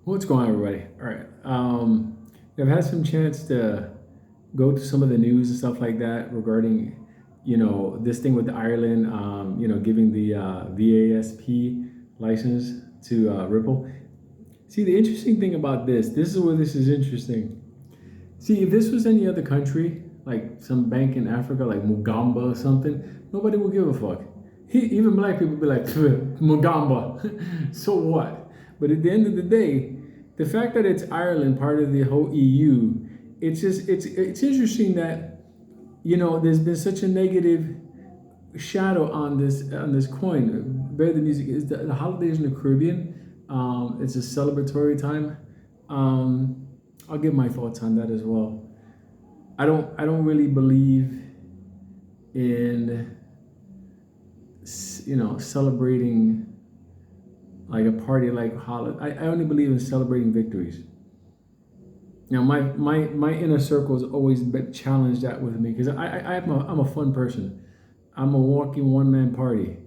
What's going on, everybody? All right. I've had some chance to go through some of the news and stuff like that regarding, this thing with Ireland, giving the VASP license to Ripple. See, the interesting thing about this is where this is interesting. See, if this was any other country, like some bank in Africa, like Mugamba or something, nobody would give a fuck. Even black people would be like, Mugamba, so what? But at the end of the day, the fact that it's Ireland, part of the whole EU, it's interesting that there's been such a negative shadow on this coin. Bear the music is the holidays in the Caribbean. It's a celebratory time. I'll give my thoughts on that as well. I don't really believe in celebrating like a party like holiday. I only believe in celebrating victories. Now my inner circle has always been challenged that with me because I'm a fun person. I'm a walking one man party,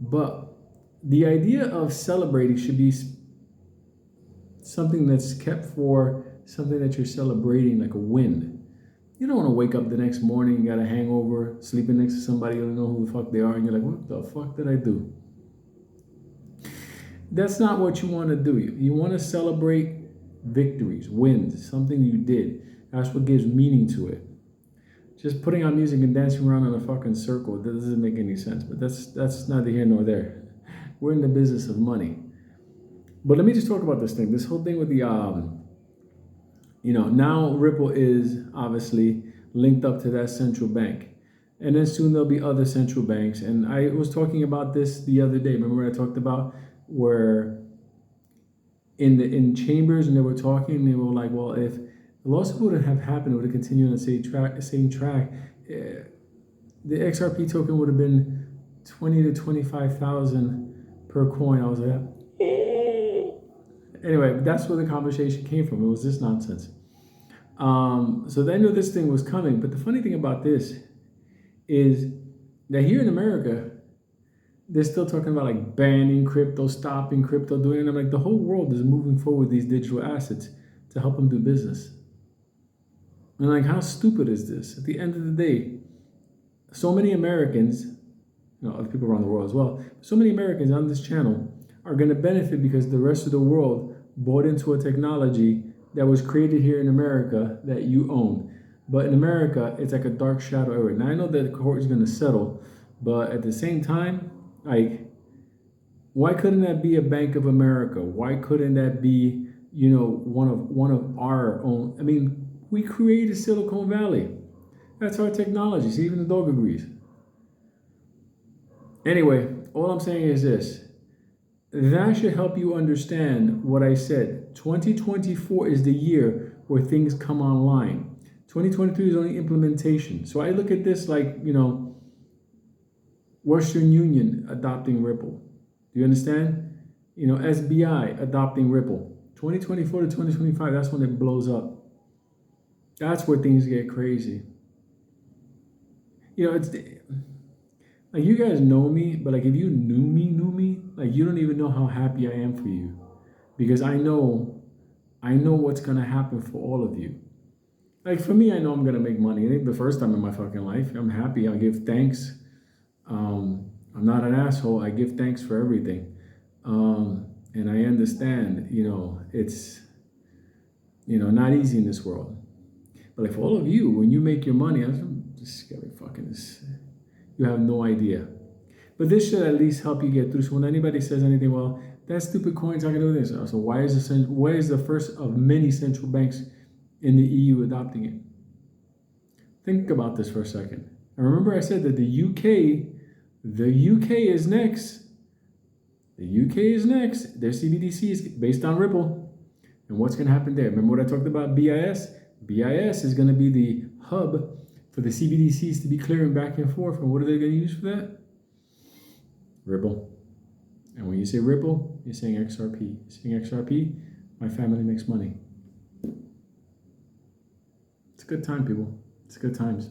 but the idea of celebrating should be something that's kept for something that you're celebrating, like a win. You don't want to wake up the next morning, you got a hangover, sleeping next to somebody you don't know who the fuck they are, and you're like, what the fuck did I do? That's not what you want to do. You want to celebrate victories, wins, something you did. That's what gives meaning to it. Just putting on music and dancing around in a fucking circle, that doesn't make any sense. But that's neither here nor there. We're in the business of money. But let me just talk about this thing. This whole thing with the now Ripple is obviously linked up to that central bank. And then soon there'll be other central banks. And I was talking about this the other day. Remember I talked about where in chambers and they were talking and they were like, well, if the lawsuit wouldn't have happened, it would have continued on the same track. The XRP token would have been 20 to 25,000 per coin. I was like, anyway, that's where the conversation came from. It was this nonsense. So they knew this thing was coming. But the funny thing about this is that here in America, they're still talking about like banning crypto, stopping crypto, doing it. I'm like, the whole world is moving forward with these digital assets to help them do business. And like, how stupid is this? At the end of the day, so many Americans, other people around the world as well, so many Americans on this channel are going to benefit because the rest of the world bought into a technology that was created here in America that you own. But in America, it's like a dark shadow area. Now, I know that the court is going to settle, but at the same time, like, why couldn't that be a Bank of America? Why couldn't that be, one of our own? I mean, we created Silicon Valley. That's our technology. See, even the dog agrees. Anyway, all I'm saying is this. That should help you understand what I said. 2024 is the year where things come online. 2023 is only implementation. So I look at this like, Western Union adopting Ripple. Do you understand? SBI adopting Ripple. 2024 to 2025, that's when it blows up. That's where things get crazy. It's like, you guys know me, but like, if you knew me, like, you don't even know how happy I am for you, because I know what's gonna happen for all of you. Like, for me, I know I'm gonna make money. I think the first time in my fucking life, I'm happy. I give thanks. I'm not an asshole. I give thanks for everything. And I understand, it's, not easy in this world. But like, for all of you, when you make your money, I'm just scary fucking this. You have no idea. But this should at least help you get through. So when anybody says anything, well, that stupid coin's not gonna do this. So why is the first of many central banks in the EU adopting it? Think about this for a second. And remember I said that the UK is next. The UK is next. Their CBDC is based on Ripple. And what's going to happen there? Remember what I talked about BIS? BIS is going to be the hub for the CBDCs to be clearing back and forth. And what are they going to use for that? Ripple. And when you say Ripple, you're saying XRP. You're saying XRP, my family makes money. It's a good time, people. It's good times.